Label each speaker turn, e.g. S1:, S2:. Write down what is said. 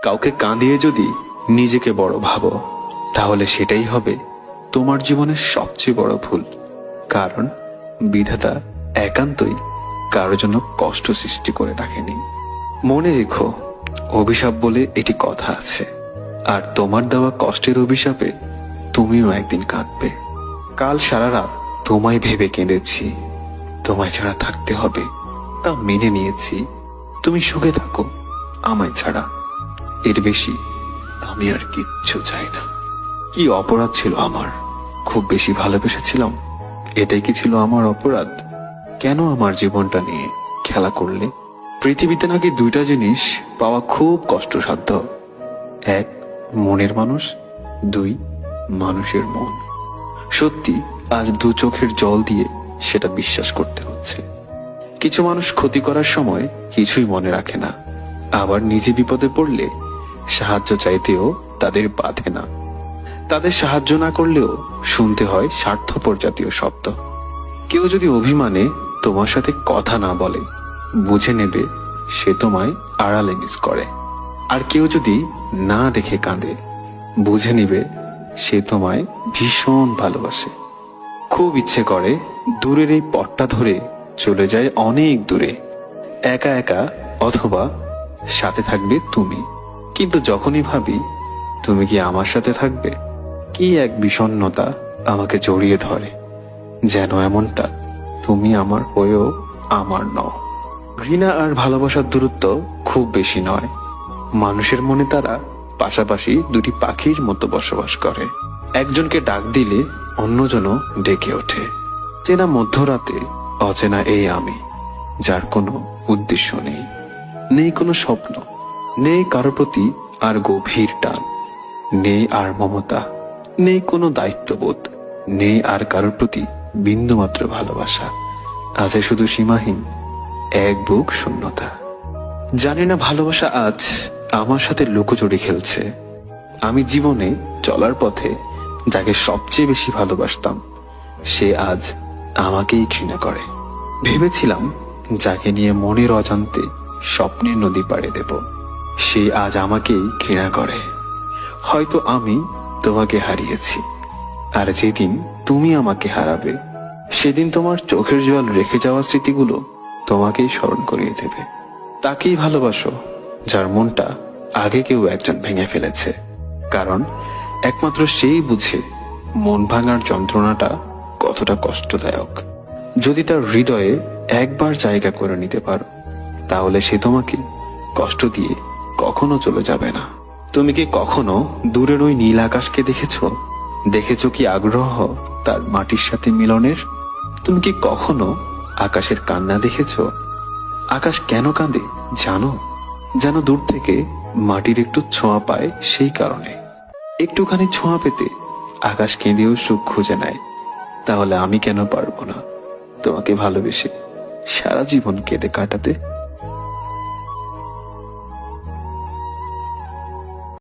S1: কাউকে কাঁদিয়ে যদি নিজেকে বড় ভাবো, তাহলে সেটাই হবে তোমার জীবনের সবচেয়ে বড় ভুল। কারণ বিধাতা একান্তই কারো জন্য কষ্ট সৃষ্টি করে রাখেনি। মনে রেখো, অভিশাপ বলে এটি কথা আছে, আর তোমার দেওয়া কষ্টের অভিশাপে তুমিও একদিন কাঁদবে। কাল সারা রাত তোমায় ভেবে কেঁদেছি, তোমায় ছাড়া থাকতে হবে তা মেনে নিয়েছি। তুমি সুখে থাকো আমায় ছাড়া, এর বেশি আমি আর কিচ্ছু চাই না। কি অপরাধ ছিল আমার? খুব বেশি ভালোবেসেছিলাম, এটাই কি ছিল আমার অপরাধ? কেন আমার জীবনটা নিয়ে খেলা করলে? পৃথিবীতে নাকি দুইটা জিনিস পাওয়া খুব কষ্টসাধ্য, এক মনের মানুষ, দুই মানুষের মন। সত্যি আজ দু চোখের জল দিয়ে সেটা বিশ্বাস করতে হচ্ছে। কিছু মানুষ ক্ষতি করার সময় কিছুই মনে রাখে না, আবার নিজে বিপদে পড়লে সাহায্য চাইতেও তাদের বাধে না। তাদের সাহায্য না করলেও শুনতে হয় স্বার্থপর জাতীয় শব্দ। কেউ যদি অভিমানে তোমার সাথে কথা না বলে, বুঝে নেবে সে তোমায় আড়ালে মিস করে। আর কেউ যদি না দেখে কাঁদে, বুঝে নিবে সে তোমায় ভীষণ ভালোবাসে। খুব ইচ্ছে করে দূরের এই পথটা ধরে চলে যায় অনেক দূরে, একা একা, অথবা সাথে থাকবে তুমি। কিন্তু যখনই ভাবি তুমি কি আমার সাথে থাকবে, কি এক বিষণ্ণতা আমাকে জড়িয়ে ধরে, যেন এমনটা তুমি আমার হয়েও আমার নও। ঘৃণা আর ভালোবাসার দূরত্ব খুব বেশি নয়। মানুষের মনে তারা পাশাপাশি দুটি পাখির মতো বসবাস করে। একজনকে ডাক দিলে অন্যজনও ডেকে ওঠে। চেনা মধ্যরাতে অচেনা এই আমি, যার কোনো উদ্দেশ্য নেই, নেই কোনো স্বপ্ন, নেই কারো প্রতি আর গভীর টান, নেই আর মমতা, নেই কোনো দায়িত্ববোধ, নেই আর কারোর প্রতি বিন্দুমাত্র ভালোবাসা। আছে শুধু সীমাহীন এক বুক শূন্যতা। জানি না ভালোবাসা আজ আমার সাথে লুকোচুরি খেলছে। আমি জীবনে চলার পথে যাকে সবচেয়ে বেশি ভালোবাসতাম, সে আজ আমাকেই ঘৃণা করে। ভেবেছিলাম যাকে নিয়ে মনের অজান্তে স্বপ্নের নদী পাড়ে দেব, সে আজ আমাকেই ঘৃণা করে। হয়তো আমি তোমাকে হারিয়েছি, আর যেদিন তুমি আমাকে হারাবে, সেদিন তোমার চোখের জল রেখে যাওয়া স্মৃতিগুলো তোমাকেই স্মরণ করিয়ে দেবে। তাকেই ভালোবাসো যার মনটা আগে কেউ একজন ভেঙে ফেলেছে, কারণ একমাত্র সেই বুঝে মন ভাঙার যন্ত্রণাটা কতটা কষ্টদায়ক। যদি তার হৃদয়ে একবার জায়গা করে নিতে পারো, তাহলে সে তোমাকে কষ্ট দিয়ে কখনো চলে যাবে না। তুমি কি কখনো দূরের ওই নীল আকাশকে দেখেছো? দেখেছো কি আগ্রহ তার মাটির সাথে মিলনের? তুমি কি কখনো আকাশের কান্না দেখেছো? আকাশ কেন কাঁদে জানো? যেন দূর থেকে মাটির একটু ছোঁয়া পায়, সেই কারণে। একটুখানি ছোঁয়া পেতে আকাশ কেঁদেও সুখ খুঁজে নেয়। তাহলে আমি কেন পারবো না তোমাকে ভালোবেসে সারা জীবন কেঁদে কাটাতে?